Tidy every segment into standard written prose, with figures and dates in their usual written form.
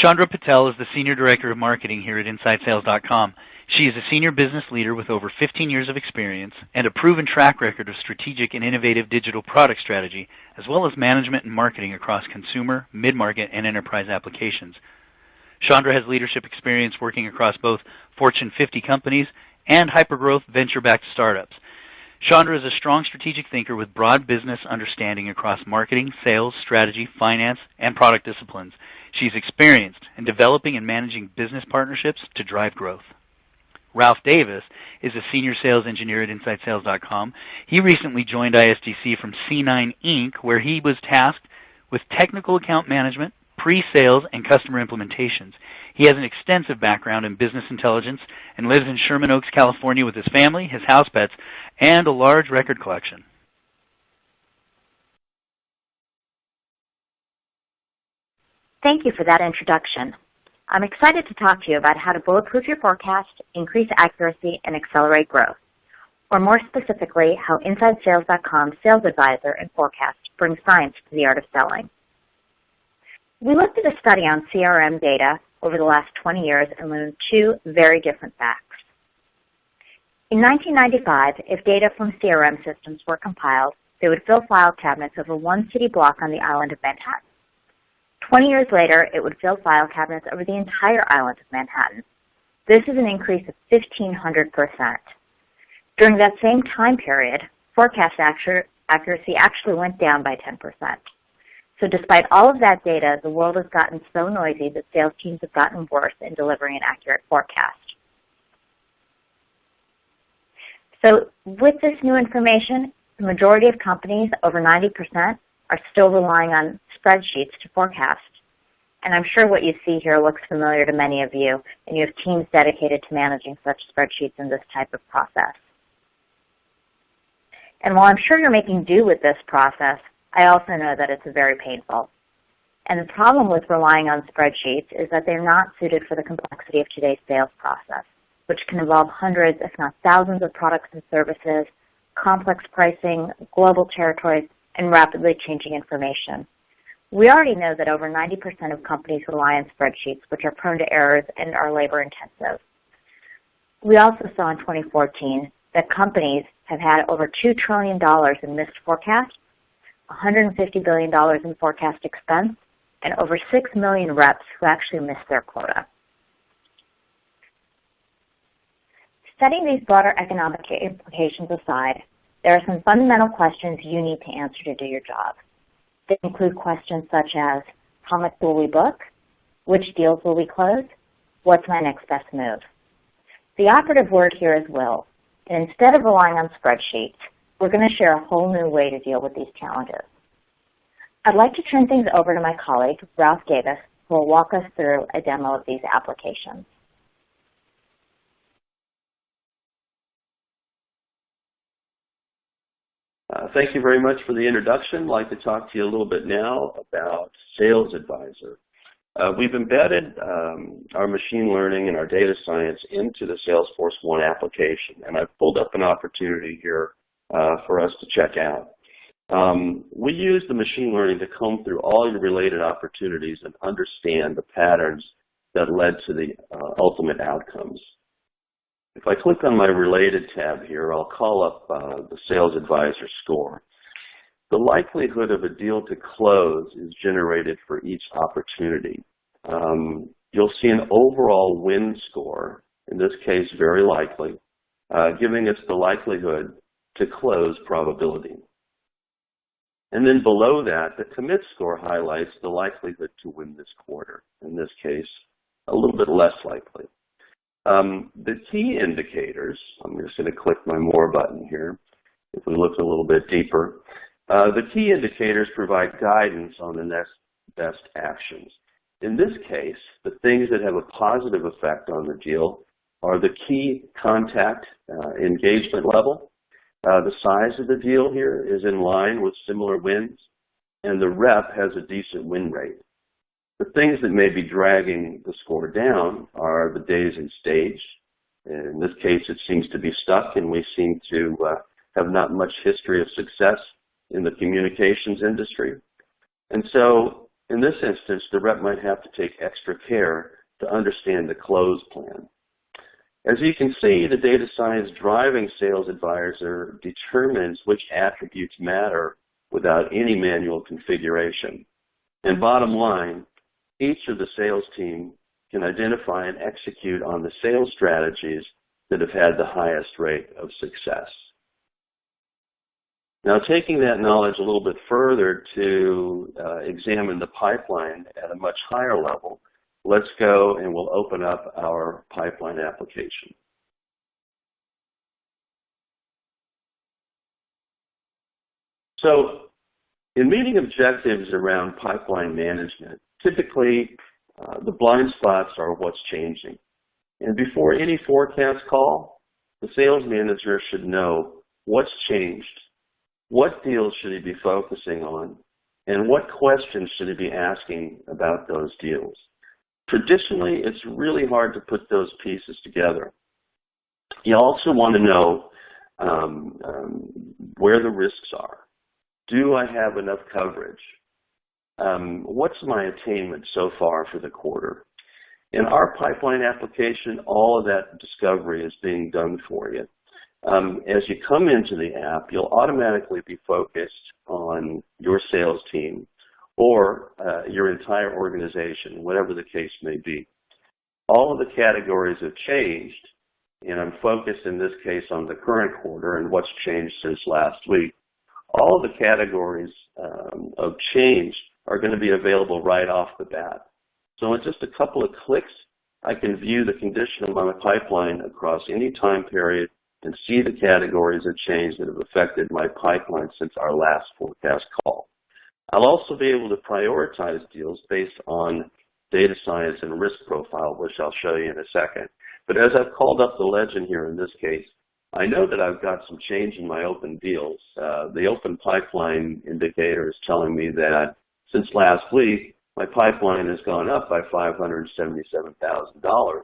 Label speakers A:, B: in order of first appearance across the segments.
A: Chandra Patel is the Senior Director of Marketing here at InsideSales.com. She is a senior business leader with over 15 years of experience and a proven track record of strategic and innovative digital product strategy, as well as management and marketing across consumer, mid-market, and enterprise applications. Chandra has leadership experience working across both Fortune 50 companies and hypergrowth venture-backed startups. Chandra is a strong strategic thinker with broad business understanding across marketing, sales, strategy, finance, and product disciplines. She's experienced in developing and managing business partnerships to drive growth. Ralph Davis is a senior sales engineer at InsideSales.com. He recently joined ISDC from C9 Inc., where he was tasked with technical account management, pre-sales, and customer implementations. He has an extensive background in business intelligence and lives in Sherman Oaks, California with his family, his house pets, and a large record collection.
B: Thank you for that introduction. I'm excited to talk to you about how to bulletproof your forecast, increase accuracy, and accelerate growth. Or more specifically, how InsideSales.com's Sales Advisor and Forecast bring science to the art of selling. We looked at a study on CRM data over the last 20 years and learned two very different facts. In 1995, if data from CRM systems were compiled, they would fill file cabinets over one city block on the island of Manhattan. 20 years later, it would fill file cabinets over the entire island of Manhattan. This is an increase of 1,500%. During that same time period, forecast accuracy actually went down by 10%. So despite all of that data, the world has gotten so noisy that sales teams have gotten worse in delivering an accurate forecast. So with this new information, the majority of companies, over 90%, are still relying on spreadsheets to forecast. And I'm sure what you see here looks familiar to many of you, and you have teams dedicated to managing such spreadsheets in this type of process. And while I'm sure you're making do with this process, I also know that it's very painful. And the problem with relying on spreadsheets is that they're not suited for the complexity of today's sales process, which can involve hundreds, if not thousands, of products and services, complex pricing, global territories, and rapidly changing information. We already know that over 90% of companies rely on spreadsheets, which are prone to errors and are labor-intensive. We also saw in 2014 that companies have had over $2 trillion in missed forecasts, $150 billion in forecast expense, and over 6 million reps who actually missed their quota. Setting these broader economic implications aside, there are some fundamental questions you need to answer to do your job. They include questions such as, how much will we book? Which deals will we close? What's my next best move? The operative word here is will. And instead of relying on spreadsheets, we're going to share a whole new way to deal with these challenges. I'd like to turn things over to my colleague, Ralph Davis, who will walk us through a demo of these applications.
C: Thank you very much for the introduction. I'd like to talk to you a little bit now about Sales Advisor. We've embedded our machine learning and our data science into the Salesforce One application, and I've pulled up an opportunity here for us to check out. We use the machine learning to comb through all the related opportunities and understand the patterns that led to the ultimate outcomes. If I click on my Related tab here, I'll call up the Sales Advisor score. The likelihood of a deal to close is generated for each opportunity. You'll see an overall win score, in this case very likely, giving us the likelihood to close probability. And then below that, the commit score highlights the likelihood to win this quarter, in this case a little bit less likely. The key indicators, I'm just going to click my More button here, if we look a little bit deeper. The key indicators provide guidance on the next best actions. In this case, the things that have a positive effect on the deal are the key contact engagement level. The size of the deal here is in line with similar wins, and the rep has a decent win rate. The things that may be dragging the score down are the days in stage. In this case, it seems to be stuck, and we seem to have not much history of success in the communications industry. And so In this instance, the rep might have to take extra care to understand the close plan. As you can see, the data science driving sales advisor determines which attributes matter without any manual configuration. And bottom line, each of the sales team can identify and execute on the sales strategies that have had the highest rate of success. Now, taking that knowledge a little bit further to examine the pipeline at a much higher level, let's go and we'll open up our pipeline application. So, in meeting objectives around pipeline management, typically the blind spots are what's changing. And before any forecast call, the sales manager should know what's changed, what deals should he be focusing on, and what questions should he be asking about those deals. Traditionally, it's really hard to put those pieces together. You also want to know where the risks are. Do I have enough coverage? What's my attainment so far for the quarter? In our pipeline application, all of that discovery is being done for you. As you come into the app, you'll automatically be focused on your sales team or your entire organization, whatever the case may be. All of the categories have changed, and I'm focused in this case on the current quarter and what's changed since last week. All of the categories of change are going to be available right off the bat. So in just a couple of clicks, I can view the condition of my pipeline across any time period and see the categories of change that have affected my pipeline since our last forecast call. I'll also be able to prioritize deals based on data science and risk profile, which I'll show you in a second. But as I've called up the legend here in this case, I know that I've got some change in my open deals. The open pipeline indicator is telling me that since last week, my pipeline has gone up by $577,000.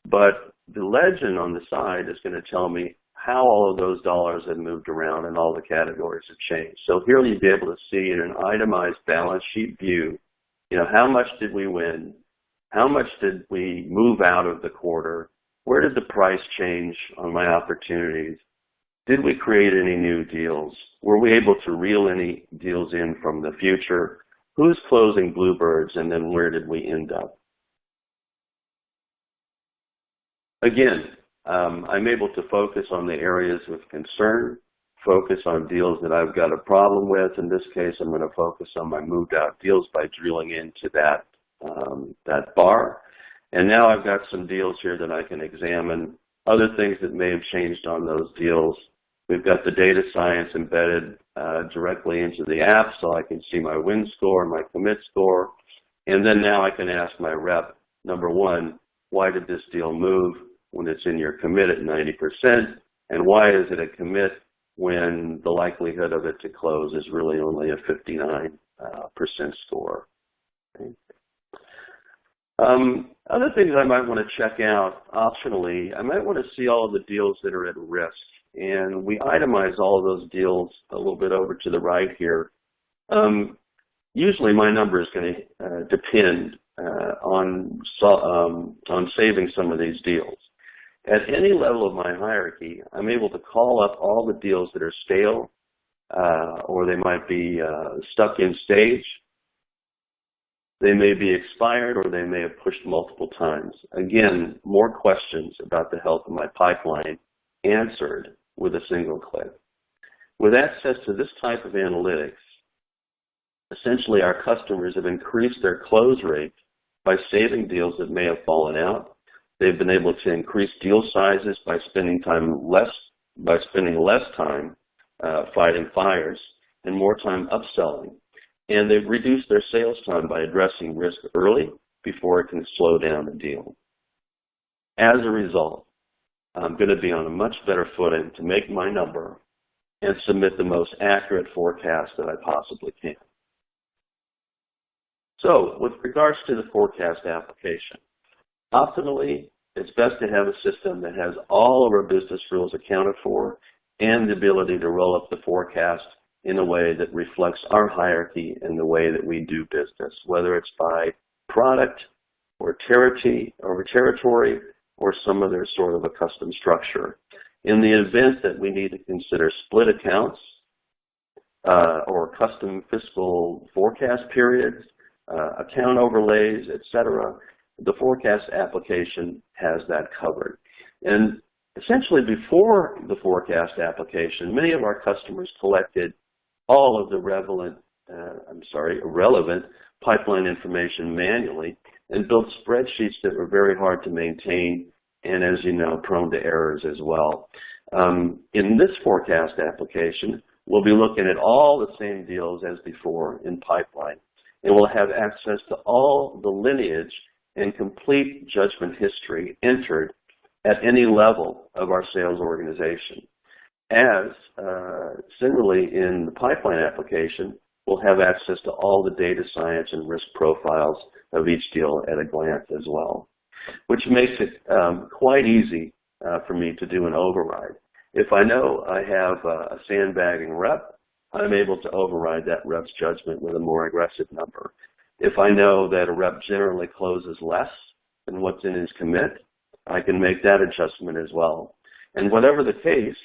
C: But the legend on the side is going to tell me how all of those dollars have moved around and all the categories have changed. So here you'll be able to see in an itemized balance sheet view, how much did we win? How much did we move out of the quarter? Where did the price change on my opportunities? Did we create any new deals? Were we able to reel any deals in from the future? Who's closing bluebirds, and then where did we end up? Again, I'm able to focus on the areas of concern, focus on deals that I've got a problem with. In this case, I'm going to focus on my moved out deals by drilling into that bar. And now I've got some deals here that I can examine, other things that may have changed on those deals. We've got the data science embedded directly into the app, so I can see my win score, my commit score. And then now I can ask my rep, number one, why did this deal move when it's in your commit at 90%? And why is it a commit when the likelihood of it to close is really only a 59% score? Okay. Other things I might want to check out optionally, I might want to see all of the deals that are at risk. And we itemize all of those deals a little bit over to the right here. Usually my number is going to depend on saving some of these deals. At any level of my hierarchy, I'm able to call up all the deals that are stale, or they might be stuck in stage. They may be expired, or they may have pushed multiple times. Again, more questions about the health of my pipeline answered with a single click. With access to this type of analytics, essentially our customers have increased their close rate by saving deals that may have fallen out. They've been able to increase deal sizes by spending less time fighting fires and more time upselling. And they've reduced their sales time by addressing risk early before it can slow down the deal. As a result, I'm going to be on a much better footing to make my number and submit the most accurate forecast that I possibly can. So, with regards to the forecast application, optimally, it's best to have a system that has all of our business rules accounted for and the ability to roll up the forecast in a way that reflects our hierarchy and the way that we do business, whether it's by product or territory or some other sort of a custom structure. In the event that we need to consider split accounts or custom fiscal forecast periods, account overlays, etc., the forecast application has that covered. And essentially before the forecast application, many of our customers collected all of the relevant pipeline information manually and built spreadsheets that were very hard to maintain and, as you know, prone to errors as well. In this forecast application, we'll be looking at all the same deals as before in pipeline, and we'll have access to all the lineage and complete judgment history entered at any level of our sales organization. Similarly in the pipeline application, we'll have access to all the data science and risk profiles of each deal at a glance as well, which makes it quite easy for me to do an override. If I know I have a sandbagging rep, I'm able to override that rep's judgment with a more aggressive number. If I know that a rep generally closes less than what's in his commit, I can make that adjustment as well. And whatever the case,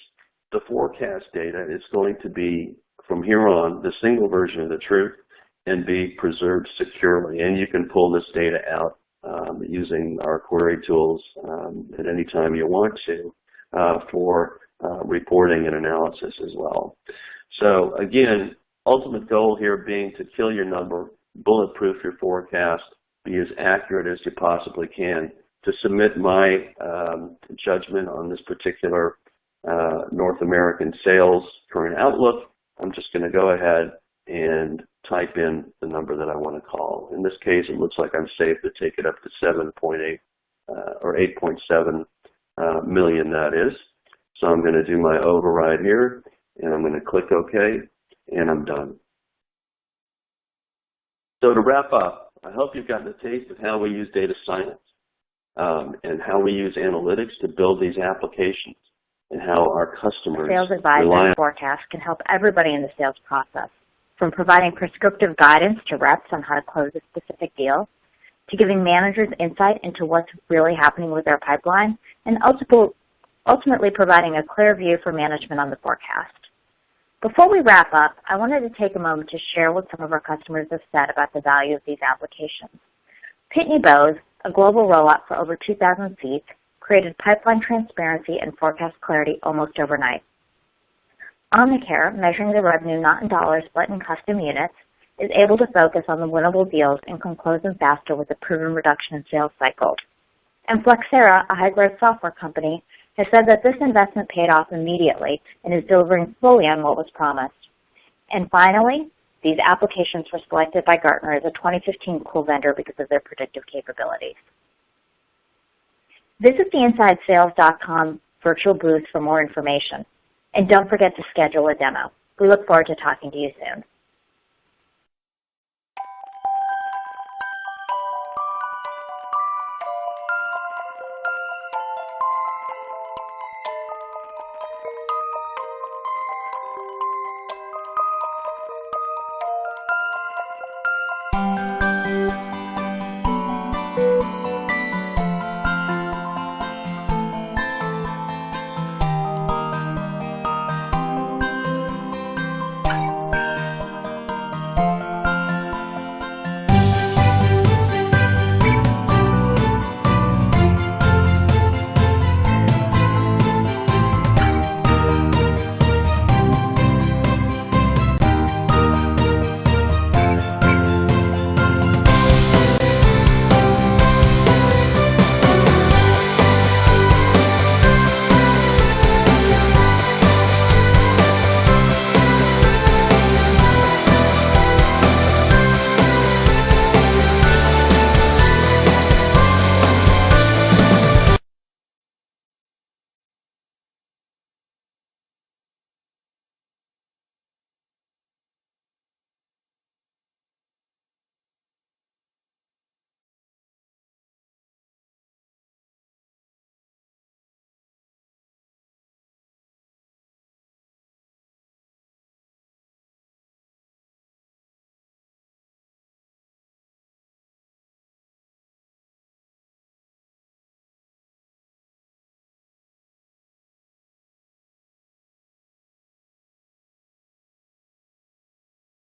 C: the forecast data is going to be, from here on, the single version of the truth and be preserved securely. And you can pull this data out using our query tools at any time you want to for reporting and analysis as well. So again, ultimate goal here being to kill your number, bulletproof your forecast, be as accurate as you possibly can. To submit my judgment on this particular North American sales current outlook, I'm just going to go ahead and type in the number that I want to call. In this case, it looks like I'm safe to take it up to 7.8 or 8.7 million, that is. So I'm going to do my override here, and I'm going to click OK, and I'm done. So to wrap up, I hope you've gotten a taste of how we use data science and how we use analytics to build these applications and how our customers
B: Sales advisor forecast can help everybody in the sales process, from providing prescriptive guidance to reps on how to close a specific deal, to giving managers insight into what's really happening with their pipeline, and ultimately providing a clear view for management on the forecast. Before we wrap up, I wanted to take a moment to share what some of our customers have said about the value of these applications. Pitney Bowes, a global rollout for over 2,000 seats, created pipeline transparency and forecast clarity almost overnight. Omnicare, measuring the revenue not in dollars but in custom units, is able to focus on the winnable deals and can close them faster with a proven reduction in sales cycles. And Flexera, a high-growth software company, has said that this investment paid off immediately and is delivering fully on what was promised. And finally, these applications were selected by Gartner as a 2015 Cool Vendor because of their predictive capabilities. Visit the InsideSales.com virtual booth for more information. And don't forget to schedule a demo. We look forward to talking to you soon.